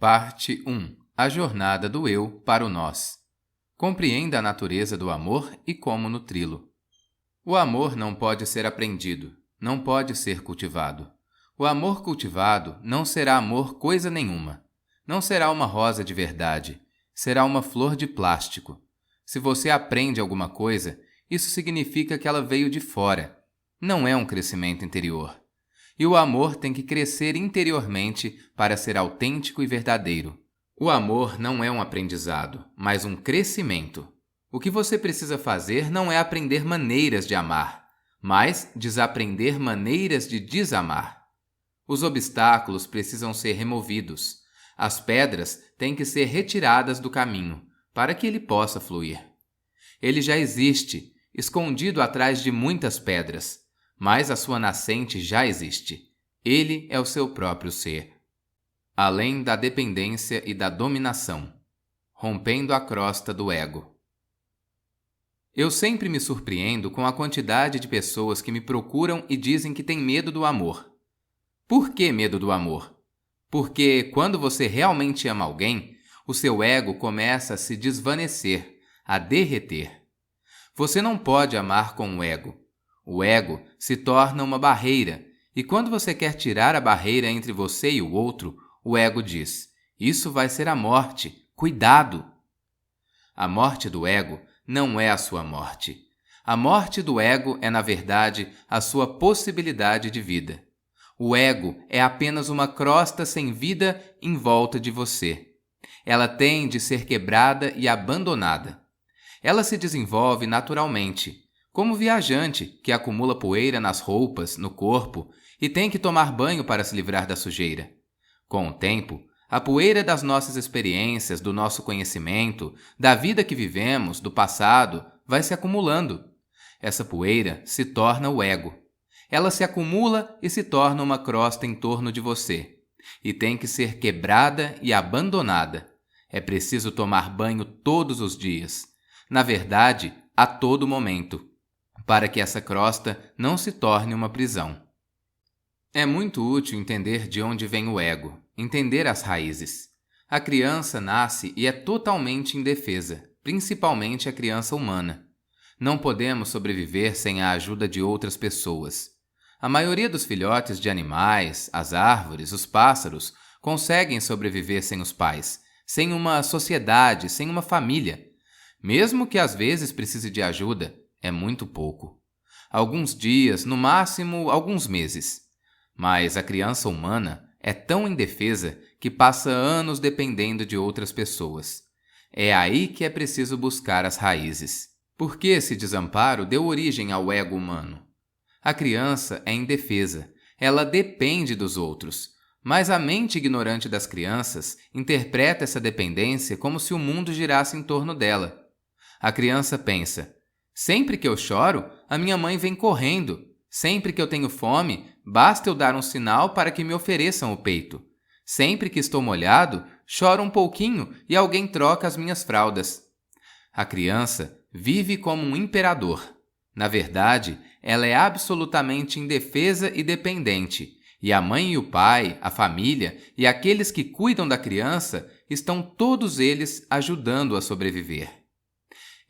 Parte 1. A jornada do eu para o nós. Compreenda a natureza do amor e como nutri-lo. O amor não pode ser aprendido, não pode ser cultivado. O amor cultivado não será amor coisa nenhuma. Não será uma rosa de verdade, será uma flor de plástico. Se você aprende alguma coisa, isso significa que ela veio de fora. Não é um crescimento interior. E o amor tem que crescer interiormente para ser autêntico e verdadeiro. O amor não é um aprendizado, mas um crescimento. O que você precisa fazer não é aprender maneiras de amar, mas desaprender maneiras de desamar. Os obstáculos precisam ser removidos. As pedras têm que ser retiradas do caminho, para que ele possa fluir. Ele já existe, escondido atrás de muitas pedras, mas a sua nascente já existe. Ele é o seu próprio ser. Além da dependência e da dominação. Rompendo a crosta do ego. Eu sempre me surpreendo com a quantidade de pessoas que me procuram e dizem que têm medo do amor. Por que medo do amor? Porque quando você realmente ama alguém, o seu ego começa a se desvanecer, a derreter. Você não pode amar com o ego. O ego se torna uma barreira, e quando você quer tirar a barreira entre você e o outro, o ego diz: isso vai ser a morte, cuidado! A morte do ego não é a sua morte. A morte do ego é, na verdade, a sua possibilidade de vida. O ego é apenas uma crosta sem vida em volta de você. Ela tem de ser quebrada e abandonada. Ela se desenvolve naturalmente, como viajante que acumula poeira nas roupas, no corpo e tem que tomar banho para se livrar da sujeira. Com o tempo, a poeira das nossas experiências, do nosso conhecimento, da vida que vivemos, do passado, vai se acumulando. Essa poeira se torna o ego. Ela se acumula e se torna uma crosta em torno de você. E tem que ser quebrada e abandonada. É preciso tomar banho todos os dias. Na verdade, a todo momento, para que essa crosta não se torne uma prisão. É muito útil entender de onde vem o ego, entender as raízes. A criança nasce e é totalmente indefesa, principalmente a criança humana. Não podemos sobreviver sem a ajuda de outras pessoas. A maioria dos filhotes de animais, as árvores, os pássaros, conseguem sobreviver sem os pais, sem uma sociedade, sem uma família. Mesmo que às vezes precise de ajuda, é muito pouco. Alguns dias, no máximo alguns meses. Mas a criança humana é tão indefesa que passa anos dependendo de outras pessoas. É aí que é preciso buscar as raízes. Porque esse desamparo deu origem ao ego humano. A criança é indefesa, ela depende dos outros, mas a mente ignorante das crianças interpreta essa dependência como se o mundo girasse em torno dela. A criança pensa: sempre que eu choro, a minha mãe vem correndo. Sempre que eu tenho fome, basta eu dar um sinal para que me ofereçam o peito. Sempre que estou molhado, choro um pouquinho e alguém troca as minhas fraldas. A criança vive como um imperador. Na verdade, ela é absolutamente indefesa e dependente, e a mãe e o pai, a família e aqueles que cuidam da criança estão todos eles ajudando-a a sobreviver.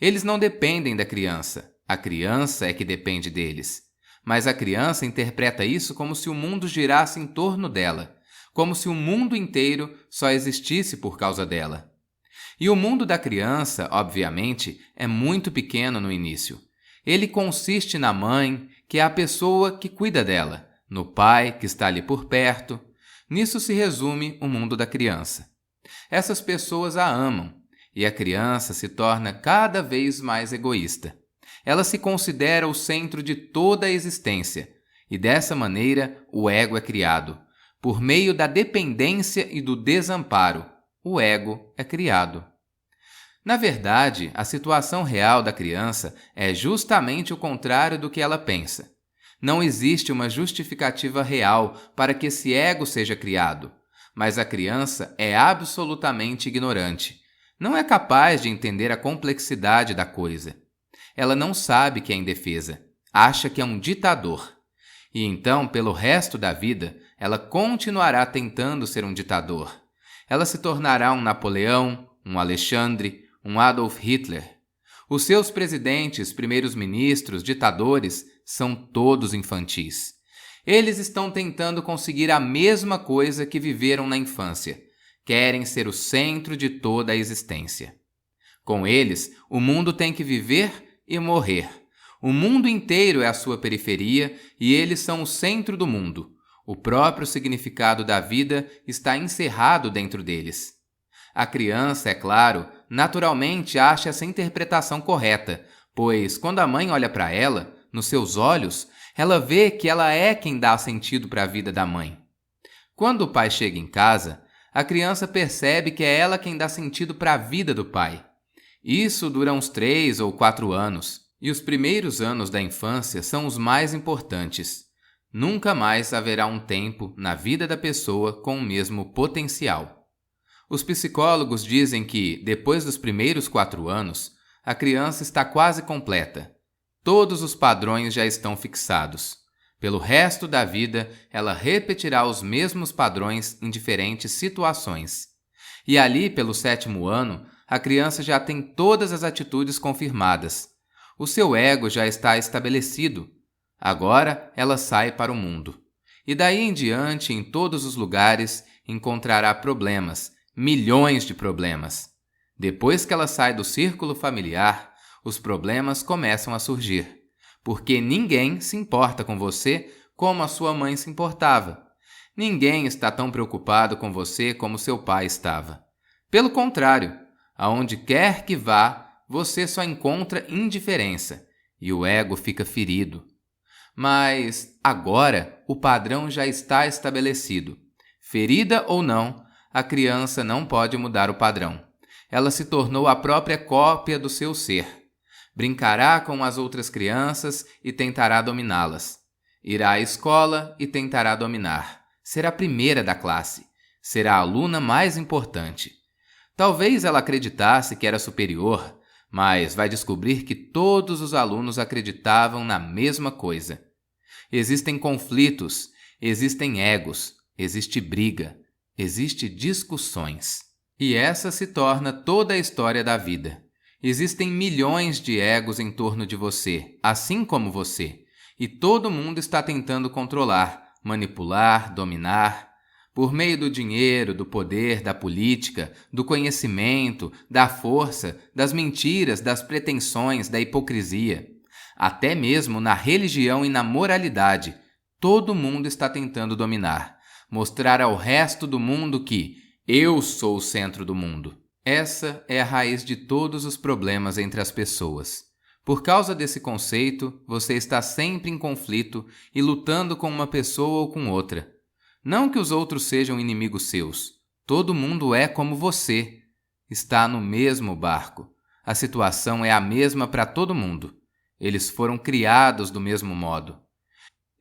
Eles não dependem da criança, a criança é que depende deles. Mas a criança interpreta isso como se o mundo girasse em torno dela, como se o mundo inteiro só existisse por causa dela. E o mundo da criança, obviamente, é muito pequeno no início. Ele consiste na mãe, que é a pessoa que cuida dela, no pai, que está ali por perto. Nisso se resume o mundo da criança. Essas pessoas a amam, e a criança se torna cada vez mais egoísta. Ela se considera o centro de toda a existência, e dessa maneira o ego é criado. Por meio da dependência e do desamparo, o ego é criado. Na verdade, a situação real da criança é justamente o contrário do que ela pensa. Não existe uma justificativa real para que esse ego seja criado, mas a criança é absolutamente ignorante. Não é capaz de entender a complexidade da coisa. Ela não sabe que é indefesa, acha que é um ditador. E então, pelo resto da vida, ela continuará tentando ser um ditador. Ela se tornará um Napoleão, um Alexandre, um Adolf Hitler. Os seus presidentes, primeiros-ministros, ditadores são todos infantis. Eles estão tentando conseguir a mesma coisa que viveram na infância. Querem ser o centro de toda a existência. Com eles, o mundo tem que viver e morrer. O mundo inteiro é a sua periferia e eles são o centro do mundo. O próprio significado da vida está encerrado dentro deles. A criança, é claro, naturalmente acha essa interpretação correta, pois quando a mãe olha para ela, nos seus olhos, ela vê que ela é quem dá sentido para a vida da mãe. Quando o pai chega em casa, a criança percebe que é ela quem dá sentido para a vida do pai. Isso dura uns 3 ou 4 anos, e os primeiros anos da infância são os mais importantes. Nunca mais haverá um tempo na vida da pessoa com o mesmo potencial. Os psicólogos dizem que, depois dos primeiros 4 anos, a criança está quase completa. Todos os padrões já estão fixados. Pelo resto da vida, ela repetirá os mesmos padrões em diferentes situações. E ali, pelo 7º ano, a criança já tem todas as atitudes confirmadas. O seu ego já está estabelecido. Agora, ela sai para o mundo. E daí em diante, em todos os lugares, encontrará problemas, milhões de problemas. Depois que ela sai do círculo familiar, os problemas começam a surgir, porque ninguém se importa com você como a sua mãe se importava. Ninguém está tão preocupado com você como seu pai estava. Pelo contrário, aonde quer que vá, você só encontra indiferença e o ego fica ferido. Mas agora o padrão já está estabelecido. Ferida ou não, a criança não pode mudar o padrão. Ela se tornou a própria cópia do seu ser. Brincará com as outras crianças e tentará dominá-las. Irá à escola e tentará dominar. Será a primeira da classe. Será a aluna mais importante. Talvez ela acreditasse que era superior, mas vai descobrir que todos os alunos acreditavam na mesma coisa. Existem conflitos, existem egos, existe briga. Existem discussões. E essa se torna toda a história da vida. Existem milhões de egos em torno de você, assim como você. E todo mundo está tentando controlar, manipular, dominar. Por meio do dinheiro, do poder, da política, do conhecimento, da força, das mentiras, das pretensões, da hipocrisia. Até mesmo na religião e na moralidade, todo mundo está tentando dominar. Mostrar ao resto do mundo que eu sou o centro do mundo. Essa é a raiz de todos os problemas entre as pessoas. Por causa desse conceito, você está sempre em conflito e lutando com uma pessoa ou com outra. Não que os outros sejam inimigos seus. Todo mundo é como você. Está no mesmo barco. A situação é a mesma para todo mundo. Eles foram criados do mesmo modo.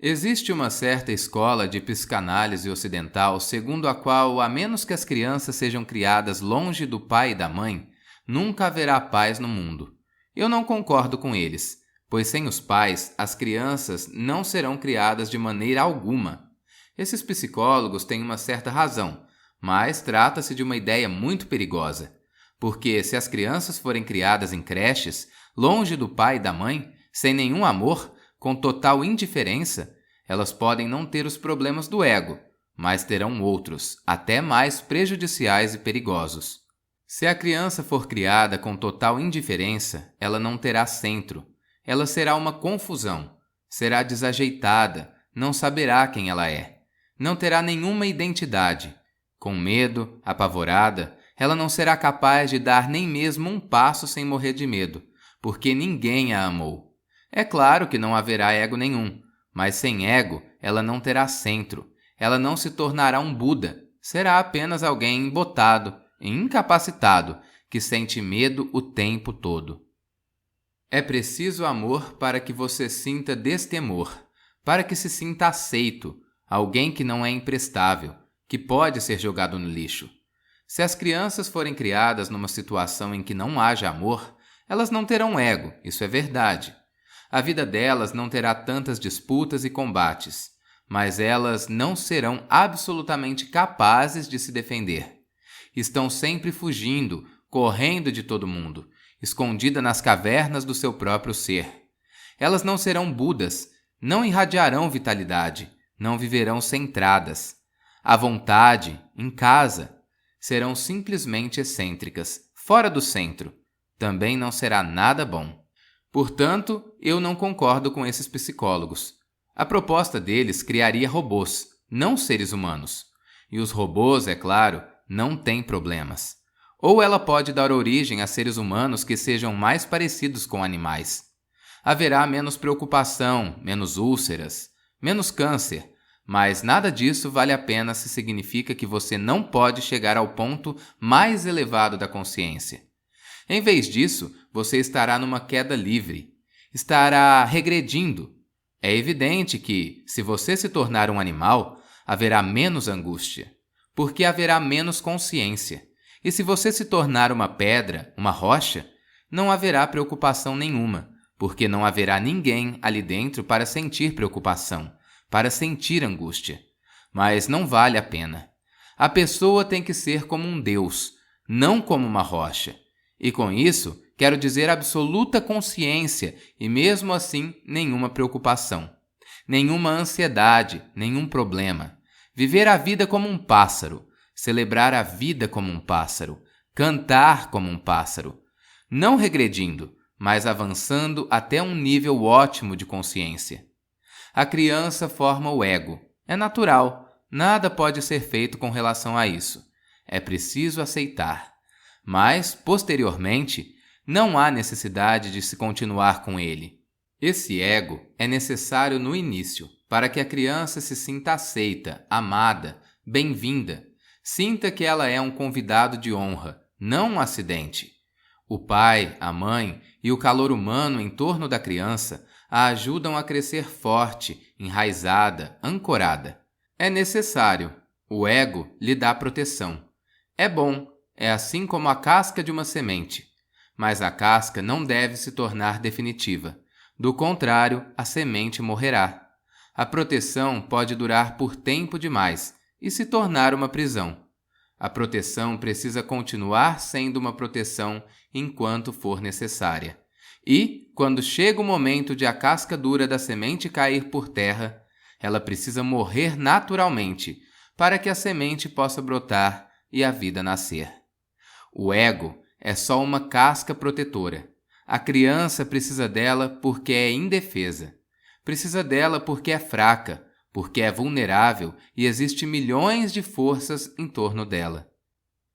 Existe uma certa escola de psicanálise ocidental segundo a qual, a menos que as crianças sejam criadas longe do pai e da mãe, nunca haverá paz no mundo. Eu não concordo com eles, pois sem os pais, as crianças não serão criadas de maneira alguma. Esses psicólogos têm uma certa razão, mas trata-se de uma ideia muito perigosa, porque se as crianças forem criadas em creches, longe do pai e da mãe, sem nenhum amor, com total indiferença, elas podem não ter os problemas do ego, mas terão outros, até mais prejudiciais e perigosos. Se a criança for criada com total indiferença, ela não terá centro. Ela será uma confusão, será desajeitada, não saberá quem ela é. Não terá nenhuma identidade. Com medo, apavorada, ela não será capaz de dar nem mesmo um passo sem morrer de medo, porque ninguém a amou. É claro que não haverá ego nenhum, mas sem ego ela não terá centro. Ela não se tornará um Buda, será apenas alguém embotado, incapacitado, que sente medo o tempo todo. É preciso amor para que você sinta destemor, para que se sinta aceito, alguém que não é imprestável, que pode ser jogado no lixo. Se as crianças forem criadas numa situação em que não haja amor, elas não terão ego, isso é verdade. A vida delas não terá tantas disputas e combates, mas elas não serão absolutamente capazes de se defender. Estão sempre fugindo, correndo de todo mundo, escondida nas cavernas do seu próprio ser. Elas não serão Budas, não irradiarão vitalidade, não viverão centradas. À vontade, em casa, serão simplesmente excêntricas, fora do centro. Também não será nada bom. Portanto, eu não concordo com esses psicólogos. A proposta deles criaria robôs, não seres humanos. E os robôs, é claro, não têm problemas. Ou ela pode dar origem a seres humanos que sejam mais parecidos com animais. Haverá menos preocupação, menos úlceras, menos câncer, mas nada disso vale a pena se significa que você não pode chegar ao ponto mais elevado da consciência. Em vez disso, você estará numa queda livre, estará regredindo. É evidente que, se você se tornar um animal, haverá menos angústia, porque haverá menos consciência. E se você se tornar uma pedra, uma rocha, não haverá preocupação nenhuma, porque não haverá ninguém ali dentro para sentir preocupação, para sentir angústia. Mas não vale a pena. A pessoa tem que ser como um Deus, não como uma rocha. E com isso, quero dizer absoluta consciência e mesmo assim nenhuma preocupação. Nenhuma ansiedade, nenhum problema. Viver a vida como um pássaro, celebrar a vida como um pássaro, cantar como um pássaro. Não regredindo, mas avançando até um nível ótimo de consciência. A criança forma o ego. É natural, nada pode ser feito com relação a isso. É preciso aceitar. Mas, posteriormente, não há necessidade de se continuar com ele. Esse ego é necessário no início, para que a criança se sinta aceita, amada, bem-vinda. Sinta que ela é um convidado de honra, não um acidente. O pai, a mãe e o calor humano em torno da criança a ajudam a crescer forte, enraizada, ancorada. É necessário. O ego lhe dá proteção. É bom, é assim como a casca de uma semente. Mas a casca não deve se tornar definitiva. Do contrário, a semente morrerá. A proteção pode durar por tempo demais e se tornar uma prisão. A proteção precisa continuar sendo uma proteção enquanto for necessária. E, quando chega o momento de a casca dura da semente cair por terra, ela precisa morrer naturalmente para que a semente possa brotar e a vida nascer. O ego é só uma casca protetora. A criança precisa dela porque é indefesa. Precisa dela porque é fraca, porque é vulnerável e existe milhões de forças em torno dela.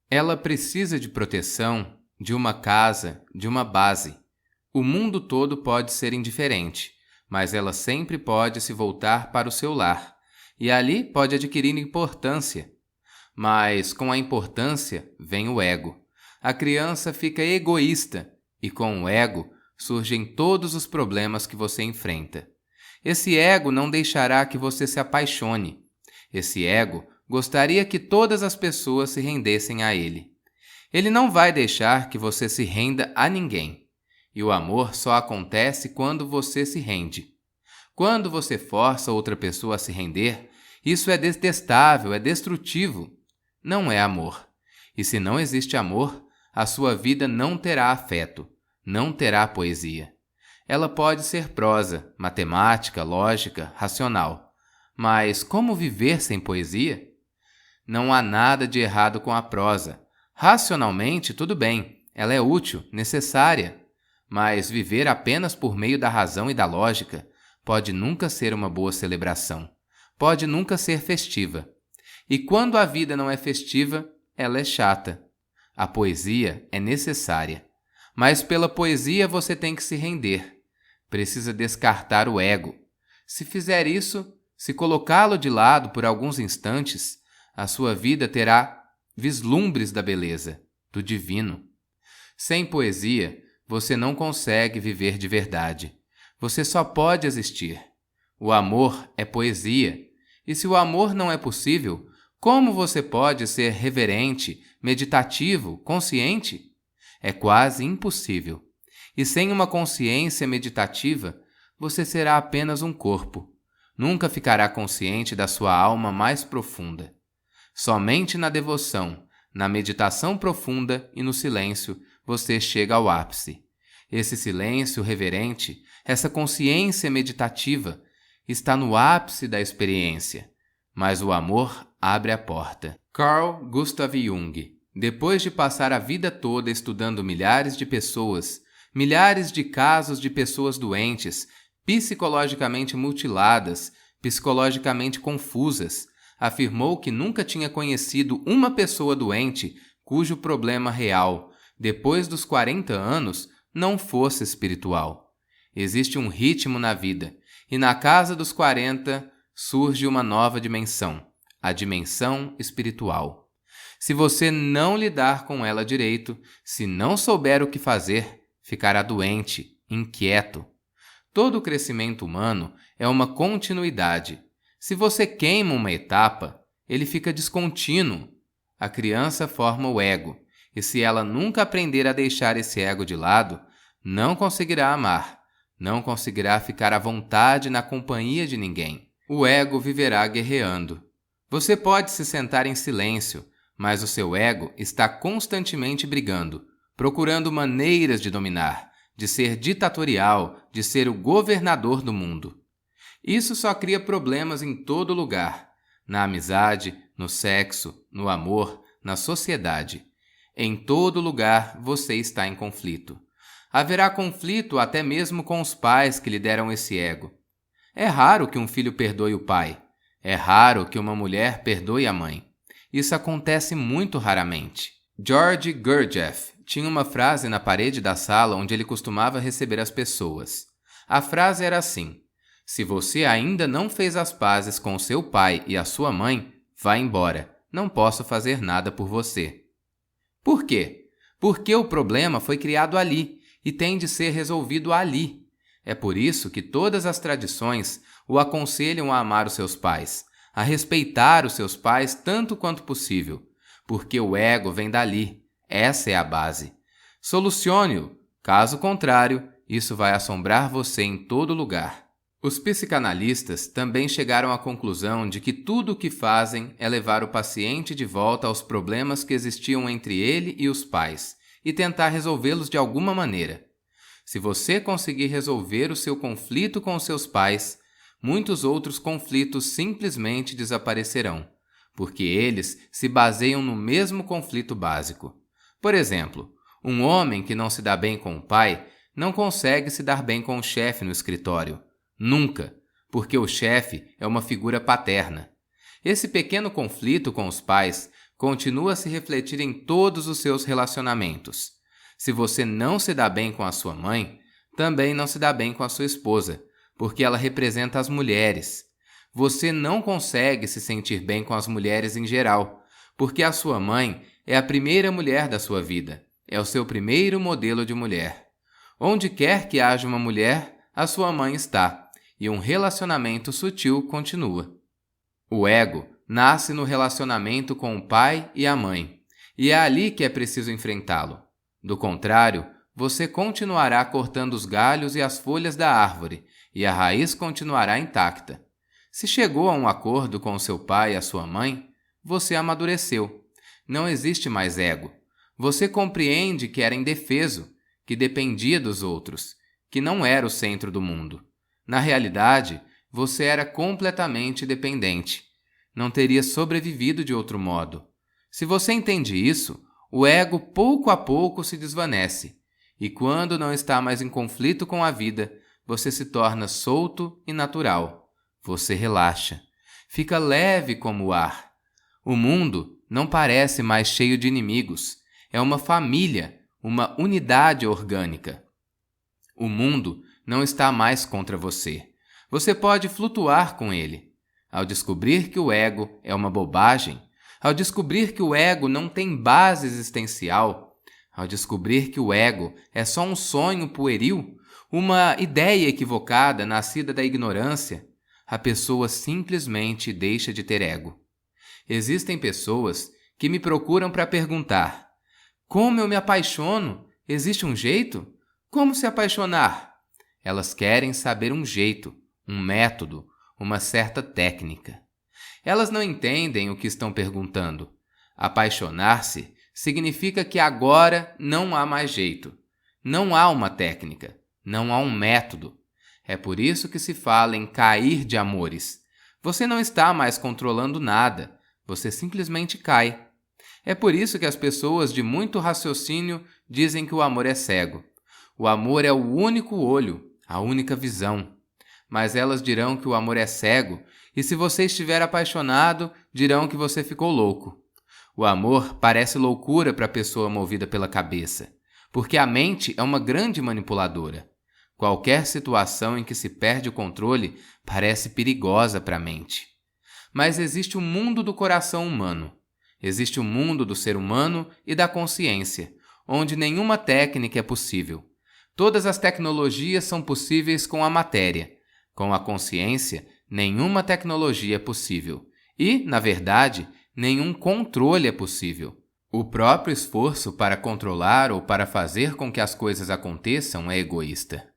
Ela precisa de proteção, de uma casa, de uma base. O mundo todo pode ser indiferente, mas ela sempre pode se voltar para o seu lar, e ali pode adquirir importância. Mas com a importância vem o ego. A criança fica egoísta, e com o ego surgem todos os problemas que você enfrenta. Esse ego não deixará que você se apaixone. Esse ego gostaria que todas as pessoas se rendessem a ele. Ele não vai deixar que você se renda a ninguém. E o amor só acontece quando você se rende. Quando você força outra pessoa a se render, isso é detestável, é destrutivo. Não é amor. E se não existe amor, a sua vida não terá afeto, não terá poesia. Ela pode ser prosa, matemática, lógica, racional. Mas como viver sem poesia? Não há nada de errado com a prosa. Racionalmente, tudo bem, ela é útil, necessária. Mas viver apenas por meio da razão e da lógica pode nunca ser uma boa celebração. Pode nunca ser festiva. E quando a vida não é festiva, ela é chata. A poesia é necessária. Mas pela poesia você tem que se render. Precisa descartar o ego. Se fizer isso, se colocá-lo de lado por alguns instantes, a sua vida terá vislumbres da beleza, do divino. Sem poesia, você não consegue viver de verdade. Você só pode existir. O amor é poesia. E se o amor não é possível, como você pode ser reverente, meditativo, consciente? É quase impossível. E sem uma consciência meditativa, você será apenas um corpo. Nunca ficará consciente da sua alma mais profunda. Somente na devoção, Na meditação profunda e no silêncio, você chega ao ápice. Esse silêncio reverente, essa consciência meditativa, está no ápice da experiência. Mas o amor abre a porta. Carl Gustav Jung, depois de passar a vida toda estudando milhares de pessoas, milhares de casos de pessoas doentes, psicologicamente mutiladas, psicologicamente confusas, afirmou que nunca tinha conhecido uma pessoa doente cujo problema real, depois dos 40 anos, não fosse espiritual. Existe um ritmo na vida, e na casa dos 40 surge uma nova dimensão, a dimensão espiritual. Se você não lidar com ela direito, se não souber o que fazer, ficará doente, inquieto. Todo o crescimento humano é uma continuidade. Se você queima uma etapa, ele fica descontínuo. A criança forma o ego, e se ela nunca aprender a deixar esse ego de lado, não conseguirá amar, não conseguirá ficar à vontade na companhia de ninguém. O ego viverá guerreando. Você pode se sentar em silêncio, mas o seu ego está constantemente brigando, procurando maneiras de dominar, de ser ditatorial, de ser o governador do mundo. Isso só cria problemas em todo lugar, na amizade, no sexo, no amor, na sociedade. Em todo lugar você está em conflito. Haverá conflito até mesmo com os pais que lhe deram esse ego. É raro que um filho perdoe o pai. É raro que uma mulher perdoe a mãe. Isso acontece muito raramente. George Gurdjieff tinha uma frase na parede da sala onde ele costumava receber as pessoas. A frase era assim: se você ainda não fez as pazes com seu pai e a sua mãe, vá embora. Não posso fazer nada por você. Por quê? Porque o problema foi criado ali e tem de ser resolvido ali. É por isso que todas as tradições o aconselham a amar os seus pais, a respeitar os seus pais tanto quanto possível, porque o ego vem dali. Essa é a base. Solucione-o. Caso contrário, isso vai assombrar você em todo lugar. Os psicanalistas também chegaram à conclusão de que tudo o que fazem é levar o paciente de volta aos problemas que existiam entre ele e os pais e tentar resolvê-los de alguma maneira. Se você conseguir resolver o seu conflito com os seus pais, muitos outros conflitos simplesmente desaparecerão, porque eles se baseiam no mesmo conflito básico. Por exemplo, um homem que não se dá bem com o pai não consegue se dar bem com o chefe no escritório. Nunca, porque o chefe é uma figura paterna. Esse pequeno conflito com os pais continua a se refletir em todos os seus relacionamentos. Se você não se dá bem com a sua mãe, também não se dá bem com a sua esposa, porque ela representa as mulheres. Você não consegue se sentir bem com as mulheres em geral, porque a sua mãe é a primeira mulher da sua vida, é o seu primeiro modelo de mulher. Onde quer que haja uma mulher, a sua mãe está, e um relacionamento sutil continua. O ego nasce no relacionamento com o pai e a mãe, e é ali que é preciso enfrentá-lo. Do contrário, você continuará cortando os galhos e as folhas da árvore, e a raiz continuará intacta. Se chegou a um acordo com seu pai e a sua mãe, você amadureceu. Não existe mais ego. Você compreende que era indefeso, que dependia dos outros, que não era o centro do mundo. Na realidade, você era completamente dependente. Não teria sobrevivido de outro modo. Se você entende isso, o ego pouco a pouco se desvanece, e quando não está mais em conflito com a vida, você se torna solto e natural. Você relaxa. Fica leve como o ar. O mundo não parece mais cheio de inimigos. É uma família, uma unidade orgânica. O mundo não está mais contra você. Você pode flutuar com ele. Ao descobrir que o ego é uma bobagem, ao descobrir que o ego não tem base existencial, ao descobrir que o ego é só um sonho pueril, uma ideia equivocada nascida da ignorância, a pessoa simplesmente deixa de ter ego. Existem pessoas que me procuram para perguntar: como eu me apaixono? Existe um jeito? Como se apaixonar? Elas querem saber um jeito, um método, uma certa técnica. Elas não entendem o que estão perguntando. Apaixonar-se significa que agora não há mais jeito. Não há uma técnica, não há um método. É por isso que se fala em cair de amores. Você não está mais controlando nada, você simplesmente cai. É por isso que as pessoas de muito raciocínio dizem que o amor é cego. O amor é o único olho, a única visão. Mas elas dirão que o amor é cego, e se você estiver apaixonado, dirão que você ficou louco. O amor parece loucura para a pessoa movida pela cabeça, porque a mente é uma grande manipuladora. Qualquer situação em que se perde o controle parece perigosa para a mente. Mas existe o mundo do coração humano. Existe o mundo do ser humano e da consciência, onde nenhuma técnica é possível. Todas as tecnologias são possíveis com a matéria. Com a consciência, nenhuma tecnologia é possível. E, na verdade, nenhum controle é possível. O próprio esforço para controlar ou para fazer com que as coisas aconteçam é egoísta.